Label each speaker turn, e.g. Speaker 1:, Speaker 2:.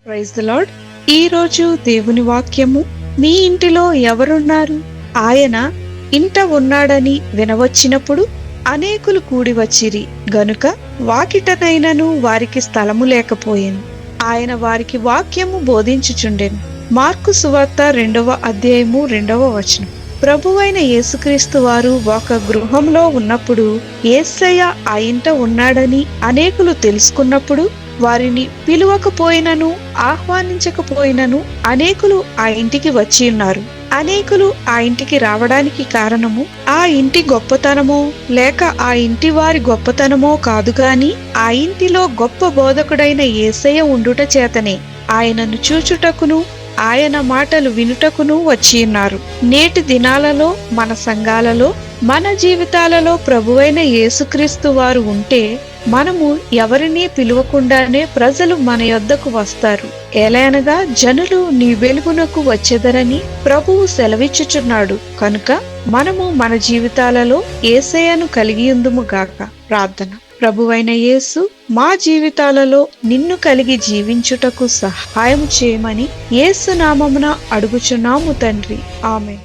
Speaker 1: Praise the lord. ఈ రోజు దేవుని వాక్యము, మీ ఇంటిలో ఎవరున్నారు? ఆయన ఇంట ఉన్నాడని వినవచ్చినప్పుడు అనేకులు కూడి వచ్చిరి గనుక వాకిటనైనను వారికి స్థలము లేకపోయెను. ఆయన వారికి వాక్యము బోధించుచుండెను. మార్కు సువార్త 2వ అధ్యాయము 2వ వచనం. ప్రభువైన యేసుక్రీస్తు వారు ఒక గృహంలో ఉన్నప్పుడు యేసయ్య ఆ ఇంట ఉన్నాడని అనేకులు తెలుసుకున్నప్పుడు వారిని పిలువకపోయినను ఆహ్వానించకపోయినను అనేకులు ఆ ఇంటికి వచ్చి ఉన్నారు. అనేకులు ఆ ఇంటికి రావడానికి కారణము ఆ ఇంటి గొప్పతనమో లేక ఆ ఇంటి వారి గొప్పతనమో కాదు గాని ఆ ఇంటిలో గొప్ప బోధకుడైన యేసయ్య ఉండుట చేతనే. ఆయనను చూచుటకును ఆయన మాటలు వినుటకును వచ్చి ఉన్నారు. నేటి దినాలలో మన సంఘాలలో మన జీవితాలలో ప్రభువైన యేసుక్రీస్తు వారు ఉంటే మనము ఎవరినీ పిలువకుండానే ప్రజలు మన యొద్దకు వస్తారు. ఎలానగా జనులు నీ వెలుగునకు వచ్చెదరని ప్రభువు సెలవిచ్చుచున్నాడు. కనుక మనము మన జీవితాలలో యేసయ్యను కలిగియుందుము గాక. ప్రార్థన. ప్రభువైన యేసు, మా జీవితాలలో నిన్ను కలిగి జీవించుటకు సహాయం చేయమని యేసు నామమున అడుగుచున్నాము తండ్రి. ఆమేన్.